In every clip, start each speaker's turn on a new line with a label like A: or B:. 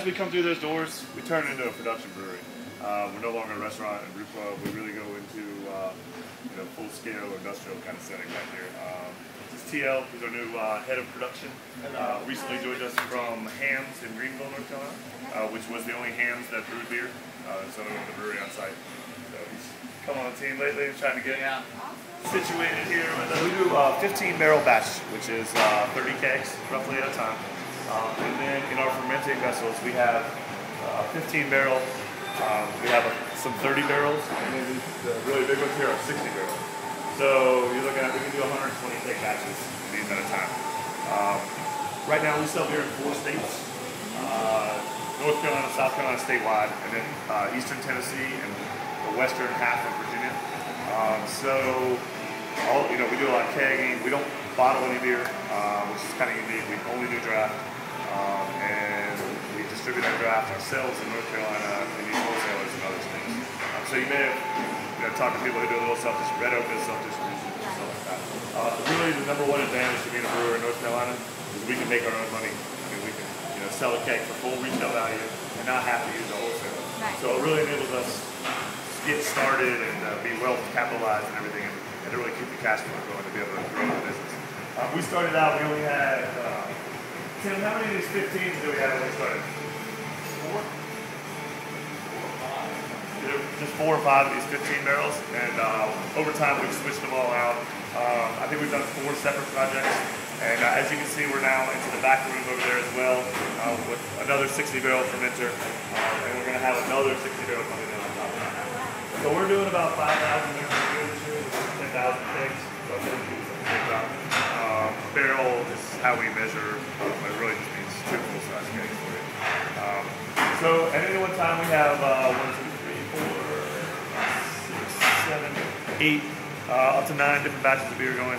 A: we come through those doors, we turn into a production brewery. We're no longer a restaurant and brew club. We really go into full-scale industrial kind of setting back here. This is TL. He's our new head of production. Recently joined us from Hams in Greenville, North Carolina, which was the only Hams that brewed beer. So we went to the brewery on site. So he's come on the team lately, trying to get situated here. We do 15 barrel batch, which is 30 kegs roughly at a time. And then in our fermenting vessels, we have 15 barrel. We have some 30 barrels, and then the really big ones here are 60 barrels. So you're looking at, we can do 120 keg batches of these at a time. Right now we sell beer in 4 states. North Carolina, South Carolina statewide, and then Eastern Tennessee and the western half of Virginia. We do a lot of kegging. We don't bottle any beer, which is kind of unique. We only do draft. And we distribute our draft ourselves in North Carolina and use wholesalers in other states. So you may have talked to people who do a little red open self-distribution and stuff like that. Really, the #1 advantage to being a brewer in North Carolina is we can make our own money. I mean, we can sell a keg for full retail value and not have to use a wholesaler. Right. So it really enables us to get started and be well capitalized and everything, and to really keep the cash flow going to be able to grow the business. We started out, we only had Tim, how many of these 15s do we have when we started? 4? Just 4 or 5 of these 15 barrels, and over time we've switched them all out. I think we've done 4 separate projects, and as you can see, we're now into the back room over there as well with another 60 barrel fermenter, and we're going to have another 60 barrel coming in on top of that. So we're doing about 5,000 liters of beer this year, 10,000 kegs. Barrel is how we measure, but it really just means 2 full-size kegs for you. So at any one time we have 1, 2, 3, 4, 5, 6, 7, 8, up to 9 different batches of beer going.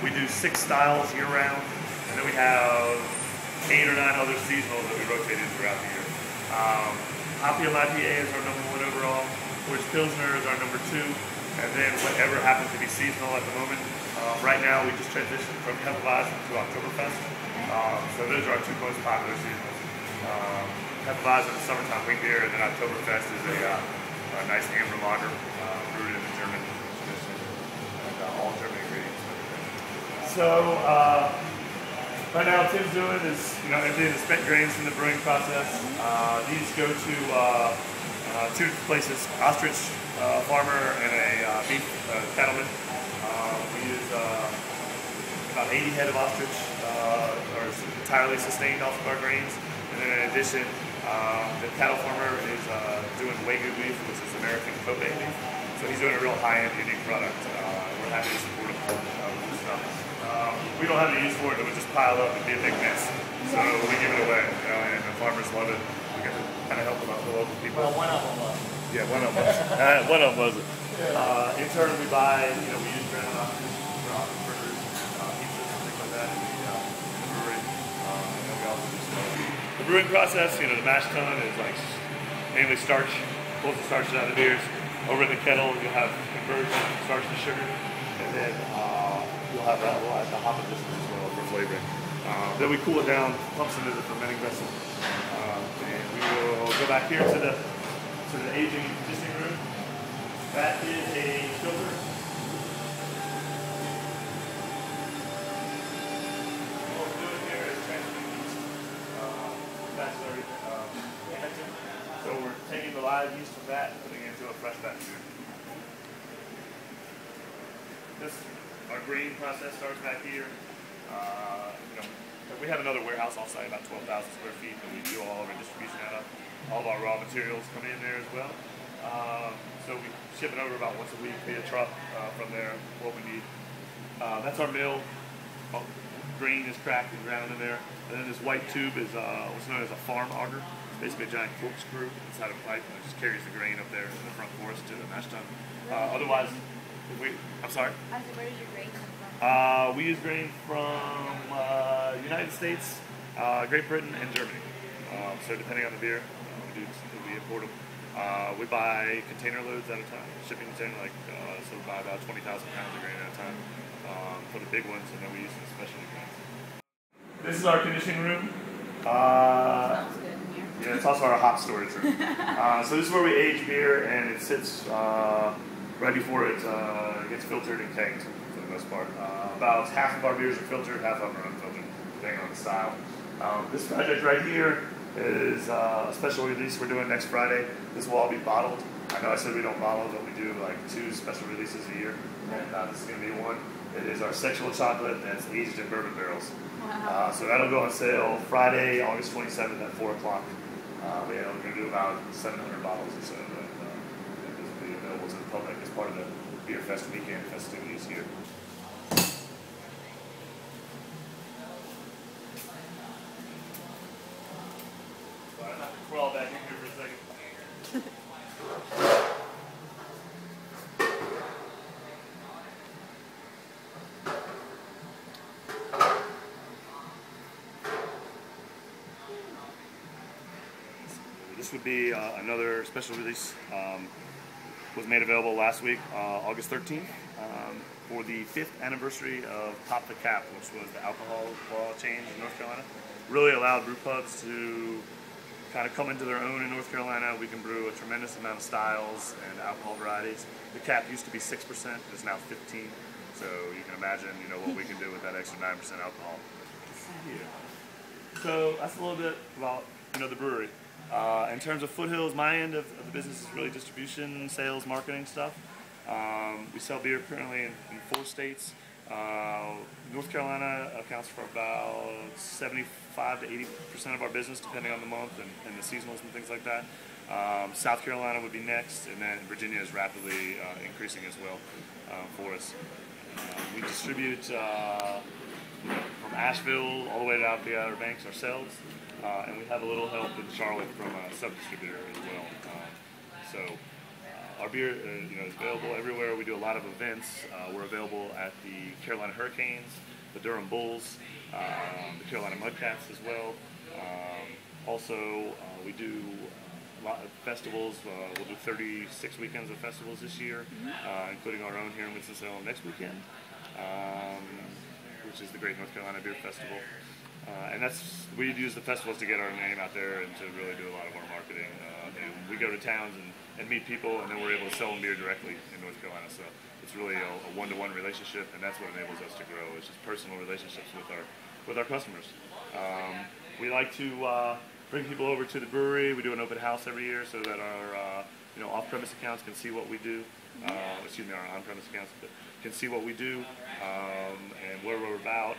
A: We do 6 styles year-round, and then we have 8 or 9 other seasonals that we rotate in throughout the year. Opium IPA is our #1 overall. Forged Pilsner is our #2. And then whatever happens to be seasonal at the moment. Right now we just transitioned from Hefeweizen to Oktoberfest. So those are our 2 most popular seasonals. Hefeweizen is summertime wheat beer, and then Oktoberfest is a nice amber lager brewed in the German tradition, and all German ingredients. So right now what Tim's doing is emptying the spent grains from the brewing process. These go to 2 places: ostrich farmer and a beef cattleman. We use about 80 head of ostrich are entirely sustained off of our grains, and then in addition, the cattle farmer is doing Wagyu beef, which is American Kobe beef. So he's doing a real high-end, unique product. We're happy to support him. We don't have any use for it; it would just pile up and be a big mess. So we give it away, and the farmers love it. We get to kind of help them out, the local people.
B: Well, one of them was.
A: Yeah, one of them was. One of them wasn't. In turn, we buy, we use ground ostrich for ostrich burgers, pizzas, and things like that in the brewery. And then we also do the brewing process. The mash tun is like mainly starch, pulls the starch out of the beers. Over in the kettle, you'll have conversion starch to sugar, and then we'll have the hop addition as well for flavoring. Then we cool it down, pumps into the fermenting vessel, and we will go back here to the aging and conditioning room. That is a filter. What we're doing here is transferring yeast. That's everything. So we're taking the live yeast from that and putting it into a fresh batch beer. Our grain process starts back here. We have another warehouse off-site, about 12,000 square feet, that we do all of our distribution out of. All of our raw materials come in there as well. So we ship it over about once a week via truck from there, what we need. That's our mill. Grain is cracked and ground in there. And then this white tube is what's known as a farm auger. It's basically a giant corkscrew inside a pipe, and it just carries the grain up there in the front for us to the mash tun. Otherwise, I'm sorry?
C: Where does your grain come from?
A: We use grain from United States, Great Britain, and Germany. So depending on the beer, we import them. We buy container loads at a time, shipping container, so we buy about 20,000 pounds of grain at a time for the big ones, and then we use some specialty grains. This is our conditioning room.
C: Smells good in here.
A: Yeah, it's also our hop storage room. So this is where we age beer, and it sits right before it gets filtered and kegged for the most part. About half of our beers are filtered, half of them are unfiltered, depending on the style. This project right here is a special release we're doing next Friday. This will all be bottled. I know I said we don't bottle, but we do like 2 special releases a year, and this is going to be one. It is our sexual chocolate that's aged in bourbon barrels.
C: Wow.
A: So that'll go on sale Friday, August 27th at 4 o'clock. We're going to do about 700 bottles or so, and this will be available to the public as part of the Beer Fest weekend festivities here. So I have to crawl back in here for a second. This would be another special release. Was made available last week, August 13th, for the 5th anniversary of Pop the Cap, which was the alcohol law change in North Carolina. Really allowed brew pubs to kind of come into their own in North Carolina. We can brew a tremendous amount of styles and alcohol varieties. The cap used to be 6%, it's now 15%. So you can imagine, what we can do with that extra 9% alcohol. So that's a little bit about, the brewery. In terms of Foothills, my end of the business is really distribution, sales, marketing stuff. We sell beer currently in 4 states. North Carolina accounts for about 75 to 80% of our business, depending on the month and the seasonals and things like that. South Carolina would be next, and then Virginia is rapidly increasing as well for us. We distribute from Asheville all the way out the Outer Banks ourselves. And we have a little help in Charlotte from a sub-distributor as well. Our beer is available everywhere. We do a lot of events. We're available at the Carolina Hurricanes, the Durham Bulls, the Carolina Mudcats as well. We do a lot of festivals. We'll do 36 weekends of festivals this year, including our own here in Winston-Salem next weekend, which is the Great North Carolina Beer Festival. And we use the festivals to get our name out there and to really do a lot of our marketing. And we go to towns and meet people, and then we're able to sell them beer directly in North Carolina. So it's really a one-to-one relationship, and that's what enables us to grow. It's just personal relationships with our customers. We like to bring people over to the brewery. We do an open house every year so that our off-premise accounts can see what we do. Our on-premise accounts can see what we do and where we're about.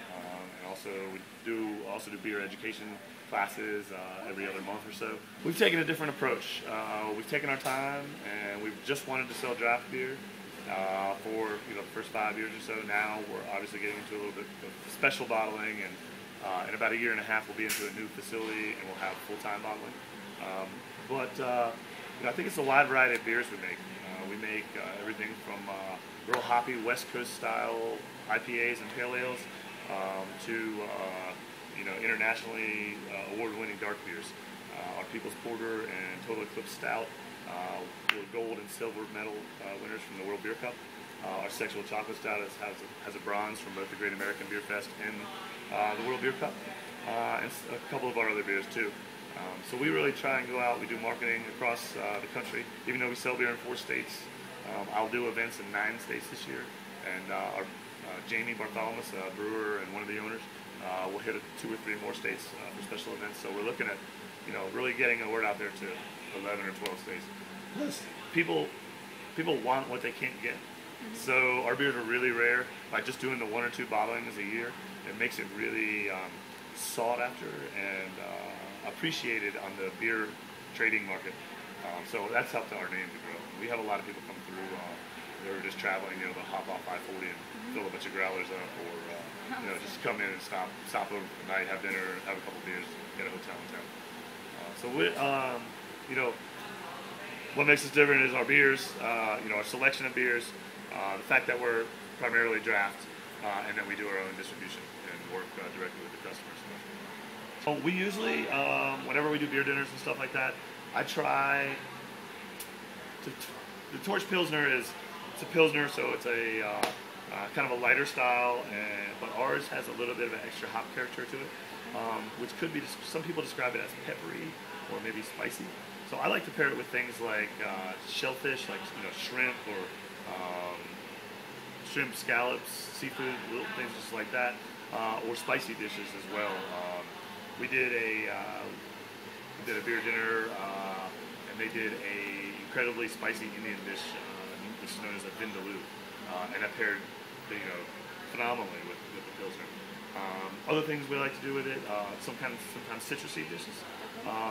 A: And also we do beer education classes every other month or so. We've taken a different approach. We've taken our time, and we've just wanted to sell draft beer for the first 5 years or so. Now we're obviously getting into a little bit of special bottling, and in about a year and a half we'll be into a new facility and we'll have full-time bottling. I think it's a wide variety of beers we make. We make everything from real hoppy West Coast style IPAs and pale ales to internationally award-winning dark beers. Our People's Porter and Total Eclipse Stout were gold and silver medal winners from the World Beer Cup. Our Sexual Chocolate Stout has a bronze from both the Great American Beer Fest and the World Beer Cup, and a couple of our other beers too. So we really try and go out. We do marketing across the country. Even though we sell beer in 4 states, I'll do events in 9 states this year. And our Jamie Bartholomew, brewer and one of the owners, will hit 2 or 3 more states for special events. So we're looking at, really getting the word out there to 11 or 12 states. Plus, people want what they can't get. So our beers are really rare. By just doing the 1 or 2 bottlings a year, it makes it really sought after and appreciated on the beer trading market. So that's helped our name to grow. We have a lot of people come through. They're just traveling, they'll hop off I-40 and fill a bunch of growlers up, or just come in and stop over for the night, have dinner, have a couple beers, get a hotel in town. So we, what makes us different is our beers, our selection of beers, the fact that we're primarily draft, and that we do our own distribution and work directly with the customers. So we usually, whenever we do beer dinners and stuff like that, I try to, the Torch Pilsner it's a Pilsner, so it's a kind of a lighter style, but ours has a little bit of an extra hop character to it, which could be, some people describe it as peppery. or maybe spicy. So I like to pair it with things like shellfish, like shrimp or shrimp scallops, seafood, little things just like that, or spicy dishes as well. We did a beer dinner, and they did a incredibly spicy Indian dish, which is known as a vindaloo, and that paired, phenomenally with the pilsner. Other things we like to do with it, sometimes citrusy dishes.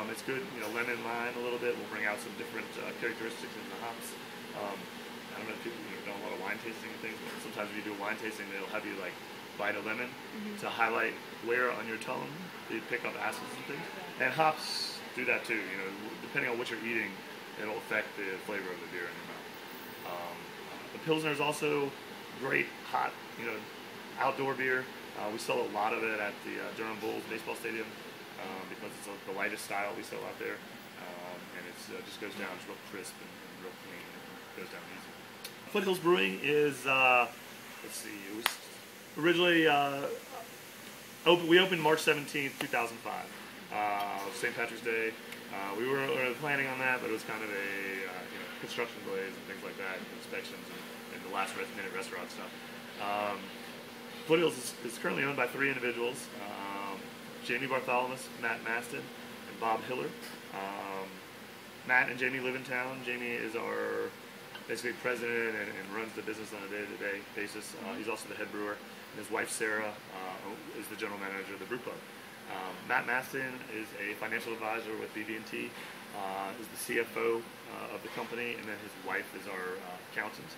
A: It's good, lemon, lime a little bit. We'll bring out some different characteristics in the hops. I don't know if people do a lot of wine tasting and things, but sometimes when you do a wine tasting, they'll have you like bite a lemon to highlight where on your tongue you pick up acids and things. And hops do that too. Depending on what you're eating, it'll affect the flavor of the beer in your mouth. The Pilsner is also great, hot, outdoor beer. We sell a lot of it at the Durham Bulls baseball stadium because it's the lightest style we sell out there, and it just goes down. It's real crisp and real clean. It goes down easy. Foothills Brewing is, let's see, it was originally, we opened March 17th, 2005, St. Patrick's Day. We were planning on that, but it was kind of a, construction delays and things like that, inspections and the last minute restaurant stuff. Foothills is currently owned by 3 individuals, Jamie Bartholomew, Matt Maston, and Bob Hiller. Matt and Jamie live in town. Jamie is our basically president and runs the business on a day-to-day basis. He's also the head brewer, and his wife Sarah is the general manager of the brew pub. Matt Maston is a financial advisor with BB&T, is the CFO of the company, and then his wife is our accountant,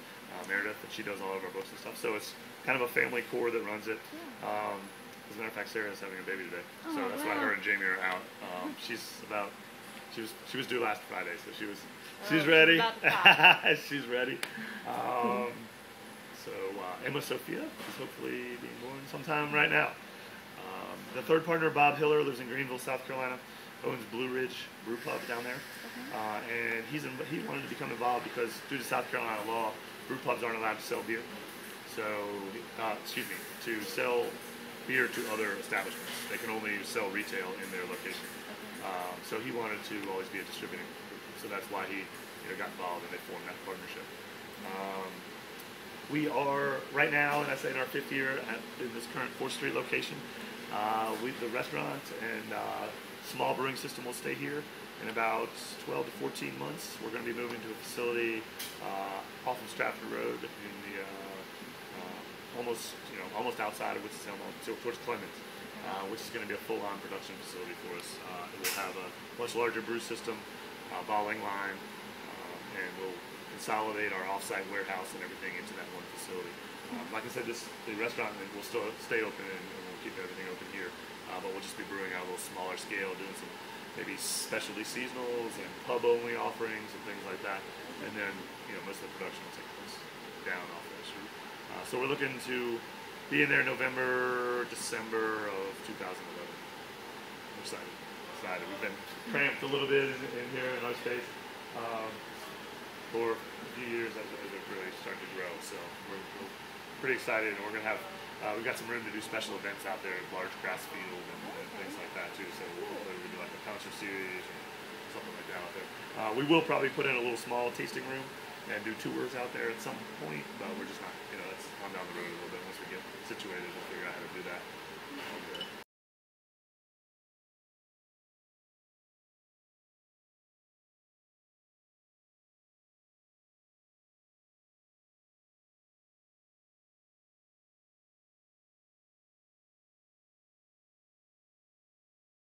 A: Meredith, and she does all of our books and stuff. So it's kind of a family core that runs it. As a matter of fact, Sarah's having a baby today, so that's why her and Jamie are out. She was due last Friday, so she's ready. She's ready. So Emma Sophia is hopefully being born sometime right now. The third partner, Bob Hiller, lives in Greenville, South Carolina, owns Blue Ridge Brew Pub down there, and he wanted to become involved because due to South Carolina law, brew pubs aren't allowed to sell beer. So, to sell beer to other establishments. They can only sell retail in their location. So he wanted to always be a distributing group. So that's why he got involved and they formed that partnership. We are right now, and I say in our 5th year in this current 4th Street location. The restaurant and small brewing system will stay here. In about 12 to 14 months, we're going to be moving to a facility off of Stratford Road in the almost outside of Winston-Salem, so towards Clemens, which is going to be a full-on production facility for us. It will have a much larger brew system, bottling line, and we'll consolidate our off-site warehouse and everything into that one facility. Like I said, the restaurant will still stay open and we'll keep everything open here, but we'll just be brewing on a little smaller scale, doing some maybe specialty seasonals and pub-only offerings and things like that. And then, most of the production will take place down off that street. So we're looking to be in there November, December of 2011. I'm excited. We've been cramped a little bit in here in our space for a few years as it really started to grow. So we're pretty excited, and we're going to have, we've got some room to do special events out there, large grass field and things like that too. So we'll do like a concert series or something like that out there. We will probably put in a little small tasting room and do tours out there at some point, but we're just not, that's on down the road a little bit. Once we get situated, we'll figure out how to do that.